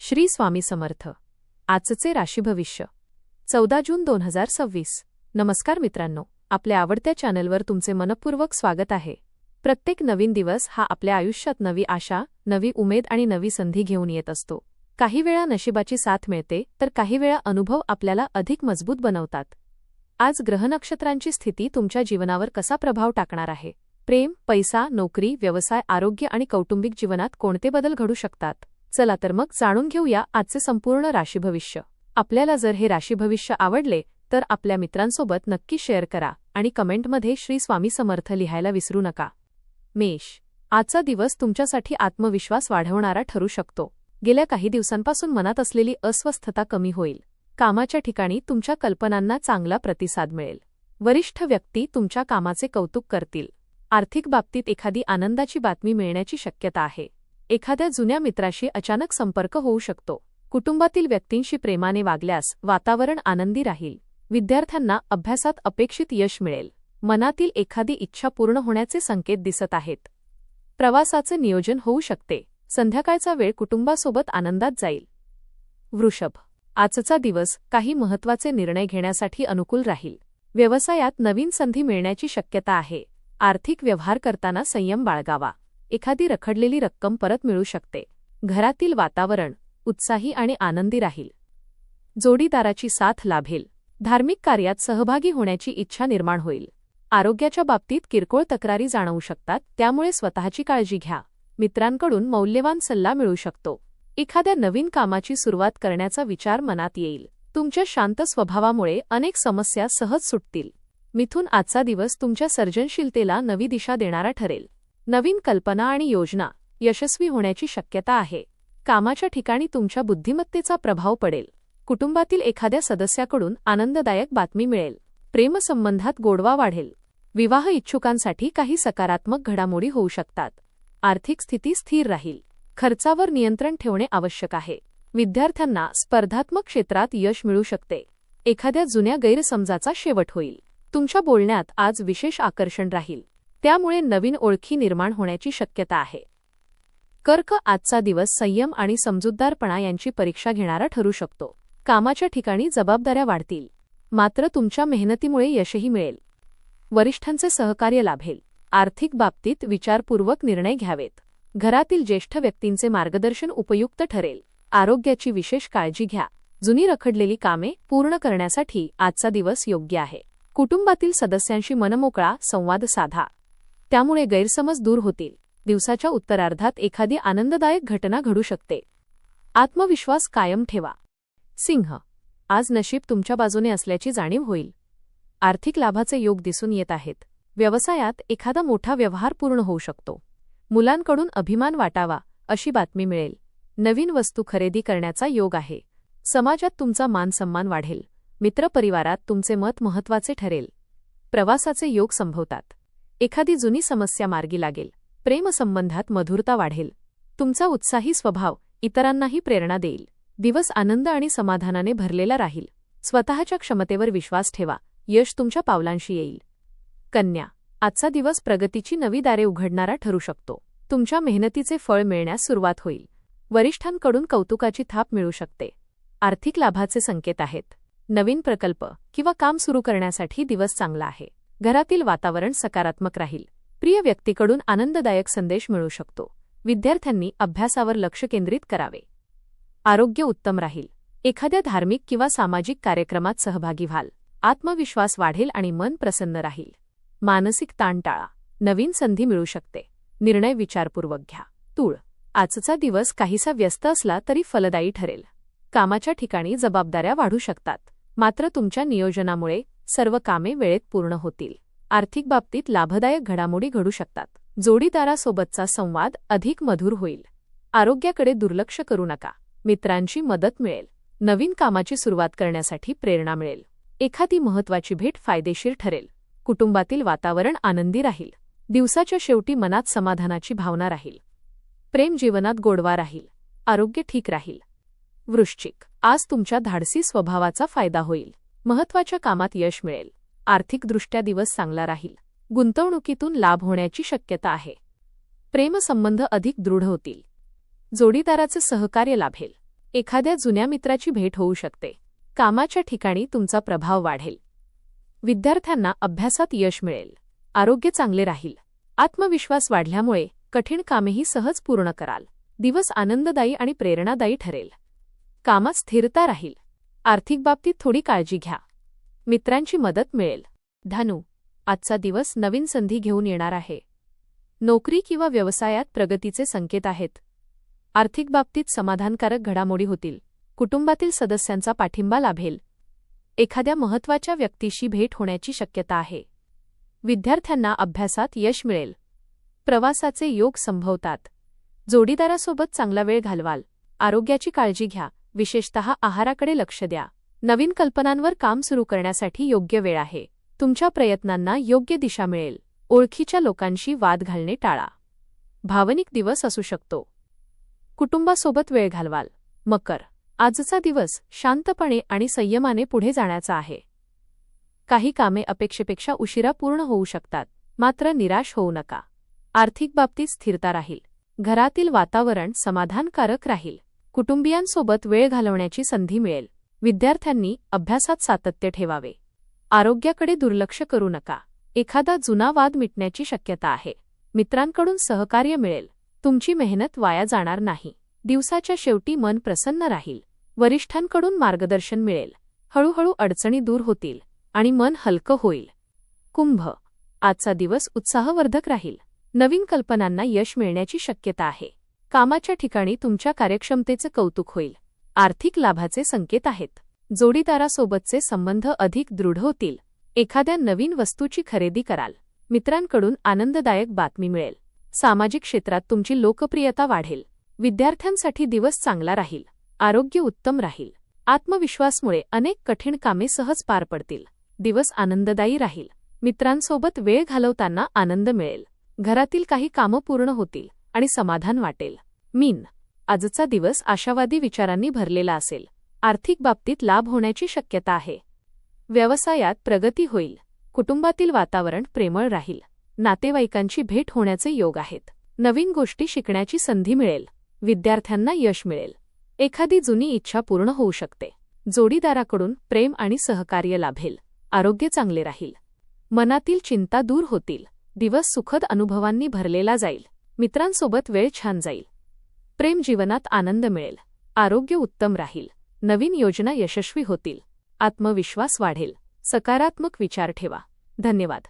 श्री स्वामी समर्थ. आजचे राशी भविष्य 14 जून 2026. नमस्कार मित्रांनो, आपल्या आवडत्या चॅनलवर तुमचे मनपूर्वक स्वागत आहे. प्रत्येक नवीन दिवस हा आपल्या आयुष्यात नवी आशा, नवी उमेद आणि नवी संधी घेऊन येत असतो. काही वेळा नशिबाची साथ मिळते तर काही वेळा अनुभव आपल्याला अधिक मजबूत बनवतात. आज ग्रहनक्षत्रांची स्थिती तुमच्या जीवनावर कसा प्रभाव टाकणार आहे? प्रेम, पैसा, नोकरी, व्यवसाय, आरोग्य आणि कौटुंबिक जीवनात कोणते बदल घडू शकतात? चला तर मग जाणून घेऊया आजचे संपूर्ण राशी भविष्य. आपल्याला जर हे राशी भविष्य आवडले तर आपल्या मित्रांसोबत नक्की शेअर करा आणि कमेंटमध्ये श्री स्वामी समर्थ लिहायला विसरू नका. मेष. आजचा दिवस तुमच्यासाठी आत्मविश्वास वाढवणारा ठरू शकतो. गेल्या काही दिवसांपासून मनात असलेली अस्वस्थता कमी होईल. कामाच्या ठिकाणी तुमच्या कल्पनांना चांगला प्रतिसाद मिळेल. वरिष्ठ व्यक्ती तुमच्या कामाचे कौतुक करतील. आर्थिक बाबतीत एखादी आनंदाची बातमी मिळण्याची शक्यता आहे. एखाद्या जुन्या मित्राशी अचानक संपर्क होऊ शकतो. कुटुंबातील व्यक्तींशी प्रेमाने वागल्यास वातावरण आनंदी राहील. विद्यार्थ्यांना अभ्यासात अपेक्षित यश मिळेल. मनातील एखादी इच्छा पूर्ण होण्याचे संकेत दिसत आहेत. प्रवासाचे नियोजन होऊ शकते. संध्याकाळचा वेळ कुटुंबासोबत आनंदात जाईल. वृषभ. आजचा दिवस काही महत्त्वाचे निर्णय घेण्यासाठी अनुकूल राहील. व्यवसायात नवीन संधी मिळण्याची शक्यता आहे. आर्थिक व्यवहार करताना संयम बाळगावा. एखादी रखडलेली रक्कम परत मिळू शकते. घरातील वातावरण उत्साही आणि आनंदी राहील. जोडीदाराची साथ लाभेल. धार्मिक कार्यात सहभागी होण्याची इच्छा निर्माण होईल. आरोग्याच्या बाबतीत किरकोळ तक्रारी जाणवू शकतात, त्यामुळे स्वतःची काळजी घ्या. मित्रांकडून मौल्यवान सल्ला मिळू शकतो. एखाद्या नवीन कामाची सुरुवात करण्याचा विचार मनात येईल. तुमच्या शांत स्वभावामुळे अनेक समस्या सहज सुटतील. मिथुन. आजचा दिवस तुमच्या सर्जनशीलतेला नवी दिशा देणारा ठरेल. नवीन कल्पना आणि योजना यशस्वी होण्याची शक्यता आहे. कामाच्या ठिकाणी तुमच्या बुद्धिमत्तेचा प्रभाव पडेल. कुटुंबातील एखाद्या सदस्याकडून आनंददायक बातमी मिळेल. प्रेमसंबंधात गोडवा वाढेल. विवाह इच्छुकांसाठी काही सकारात्मक घडामोडी होऊ शकतात. आर्थिक स्थिती स्थिर राहील. खर्चावर नियंत्रण ठेवणे आवश्यक आहे. विद्यार्थ्यांना स्पर्धात्मक क्षेत्रात यश मिळू शकते. एखाद्या जुन्या गैरसमजाचा शेवट होईल. तुमच्या बोलण्यात आज विशेष आकर्षण राहील, त्यामुळे नवीन ओळखी निर्माण होण्याची शक्यता आहे. कर्क. आजचा दिवस संयम आणि समजूतदारपणा यांची परीक्षा घेणारा ठरू शकतो. कामाच्या ठिकाणी जबाबदाऱ्या वाढतील, मात्र तुमच्या मेहनतीमुळे यशही मिळेल. वरिष्ठांचे सहकार्य लाभेल. आर्थिक बाबतीत विचारपूर्वक निर्णय घ्यावेत. घरातील ज्येष्ठ व्यक्तींचे मार्गदर्शन उपयुक्त ठरेल. आरोग्याची विशेष काळजी घ्या. जुनी रखडलेली कामे पूर्ण करण्यासाठी आजचा दिवस योग्य आहे. कुटुंबातील सदस्यांशी मनमोकळा संवाद साधा, त्यामुळे गैरसमज दूर होतील. दिवसाच्या उत्तरार्धात एखादी आनंददायक घटना घडू शकते. आत्मविश्वास कायम ठेवा. सिंह. आज नशीब तुमच्या बाजूने असल्याची जाणीव होईल. आर्थिक लाभाचे योग दिसून येत आहेत. व्यवसायात एखादा मोठा व्यवहार पूर्ण होऊ शकतो. मुलांकडून अभिमान वाटावा अशी बातमी मिळेल. नवीन वस्तू खरेदी करण्याचा योग आहे. समाजात तुमचा मानसन्मान वाढेल. मित्रपरिवारात तुमचे मत महत्त्वाचे ठरेल. प्रवासाचे योग संभवतात. एखादी जुनी समस्या मार्गी लागेल. प्रेमसंबंधात मधुरता वाढेल. तुमचा उत्साही स्वभाव इतरांनाही प्रेरणा देईल. दिवस आनंद आणि समाधानाने भरलेला राहील. स्वतःच्या क्षमतेवर विश्वास ठेवा. यश तुमच्या पावलांशी येईल. कन्या. आजचा दिवस प्रगतीची नवी दारे उघडणारा ठरू शकतो. तुमच्या मेहनतीचे फळ मिळण्यास सुरुवात होईल. वरिष्ठांकडून कौतुकाची थाप मिळू शकते. आर्थिक लाभाचे संकेत आहेत. नवीन प्रकल्प किंवा काम सुरू करण्यासाठी दिवस चांगला आहे. घरातील वातावरण सकारात्मक राहील. प्रिय व्यक्तीकडून आनंददायक संदेश मिळू शकतो. विद्यार्थ्यांनी अभ्यासावर लक्ष केंद्रित करावे. आरोग्य उत्तम राहील. एखाद्या धार्मिक किंवा सामाजिक कार्यक्रमात सहभागी व्हाल. आत्मविश्वास वाढेल आणि मन प्रसन्न राहील. मानसिक ताण टाळा. नवीन संधी मिळू शकते. निर्णय विचारपूर्वक घ्या. तूळ. आजचा दिवस काहीसा व्यस्त असला तरी फलदायी ठरेल. कामाच्या ठिकाणी जबाबदाऱ्या वाढू शकतात, मात्र तुमच्या नियोजनामुळे सर्व कामे वेळेत पूर्ण होतील. आर्थिक बाबतीत लाभदायक घडामोडी घडू शकतात. जोडीदारासोबतचा संवाद अधिक मधुर होईल. आरोग्याकडे दुर्लक्ष करू नका. मित्रांची मदत मिळेल. नवीन कामाची सुरुवात करण्यासाठी प्रेरणा मिळेल. एखादी महत्त्वाची भेट फायदेशीर ठरेल. कुटुंबातील वातावरण आनंदी राहील. दिवसाच्या शेवटी मनात समाधानाची भावना राहील. प्रेम जीवनात गोडवा राहील. आरोग्य ठीक राहील. वृश्चिक. आज तुमच्या धाडसी स्वभावाचा फायदा होईल. महत्त्वाच्या कामात यश मिळेल. आर्थिकदृष्ट्या दिवस चांगला राहील. गुंतवणुकीतून लाभ होण्याची शक्यता आहे. प्रेमसंबंध अधिक दृढ होतील. जोडीदाराचे सहकार्य लाभेल. एखाद्या जुन्या मित्राची भेट होऊ शकते. कामाच्या ठिकाणी तुमचा प्रभाव वाढेल. विद्यार्थ्यांना अभ्यासात यश मिळेल. आरोग्य चांगले राहील. आत्मविश्वास वाढल्यामुळे कठीण कामेही सहज पूर्ण कराल. दिवस आनंददायी आणि प्रेरणादायी ठरेल. कामात स्थिरता राहील. आर्थिक बाबतीत थोडी काळजी घ्या. मित्रांची मदत मिळेल. धनु, आजचा दिवस नवीन संधी घेऊन येणार आहे. नोकरी किंवा व्यवसायात प्रगतीचे संकेत आहेत. आर्थिक बाबतीत समाधानकारक घडामोडी होतील. कुटुंबातील सदस्यांचा पाठिंबा लाभेल. एखाद्या महत्त्वाच्या व्यक्तीशी भेट होण्याची शक्यता आहे. विद्यार्थ्यांना अभ्यासात यश मिळेल. प्रवासाचे योग संभवतात. जोडीदारासोबत चांगला वेळ घालवाल. आरोग्याची काळजी घ्या. विशेषतः आहाराकडे लक्ष द्या. नवीन कल्पनांवर काम सुरू करण्यासाठी योग्य वेळ आहे. तुमच्या प्रयत्नांना योग्य दिशा मिळेल. ओळखीच्या लोकांशी वाद घालणे टाळा. भावनिक दिवस असू शकतो. कुटुंबासोबत वेळ घालवाल. मकर, आजचा दिवस शांतपणे आणि संयमाने पुढे जाण्याचा आहे. काही कामे अपेक्षेपेक्षा उशिरा पूर्ण होऊ शकतात, मात्र निराश होऊ नका. आर्थिक बाबतीत स्थिरता राहील. घरातील वातावरण समाधानकारक राहील. कुटुंबियांसोबत वेळ घालवण्याची संधी मिळेल. विद्यार्थ्यांनी अभ्यासात सातत्य ठेवावे. आरोग्याकडे दुर्लक्ष करू नका. एखादा जुना वाद मिटण्याची शक्यता आहे. मित्रांकडून सहकार्य मिळेल. तुमची मेहनत वाया जाणार नाही. दिवसाच्या शेवटी मन प्रसन्न राहील. वरिष्ठांकडून मार्गदर्शन मिळेल. हळूहळू अडचणी दूर होतील आणि मन हलकं होईल. कुंभ, आजचा दिवस उत्साहवर्धक राहील. नवीन कल्पनांना यश मिळण्याची शक्यता आहे. कामाच्या ठिकाणी तुमच्या कार्यक्षमतेचे कौतुक होईल. आर्थिक लाभाचे संकेत आहेत. जोडीदारासोबतचे संबंध अधिक दृढ होतील. एखाद्या नवीन वस्तूची खरेदी कराल. मित्रांकडून आनंददायक बातमी मिळेल. सामाजिक क्षेत्रात तुमची लोकप्रियता वाढेल. विद्यार्थ्यांसाठी दिवस चांगला राहील. आरोग्य उत्तम राहील. आत्मविश्वासमुळे अनेक कठीण कामे सहज पार पडतील. दिवस आनंददायी राहील. मित्रांसोबत वेळ घालवताना आनंद मिळेल. घरातील काही कामं पूर्ण होतील आणि समाधान वाटेल. मीन, आजचा दिवस आशावादी विचारांनी भरलेला असेल. आर्थिक बाबतीत लाभ होण्याची शक्यता आहे. व्यवसायात प्रगती होईल. कुटुंबातील वातावरण प्रेमळ राहील. नातेवाईकांची भेट होण्याचे योग आहेत. नवीन गोष्टी शिकण्याची संधी मिळेल. विद्यार्थ्यांना यश मिळेल. एखादी जुनी इच्छा पूर्ण होऊ शकते. जोडीदाराकडून प्रेम आणि सहकार्य लाभेल. आरोग्य चांगले राहील. मनातील चिंता दूर होतील. दिवस सुखद अनुभवांनी भरलेला जाईल. मित्रांसोबत वेळ छान जाईल. प्रेम जीवनात आनंद मिळेल. आरोग्य उत्तम राहील. नवीन योजना यशस्वी होतील. आत्मविश्वास वाढेल. सकारात्मक विचार ठेवा. धन्यवाद.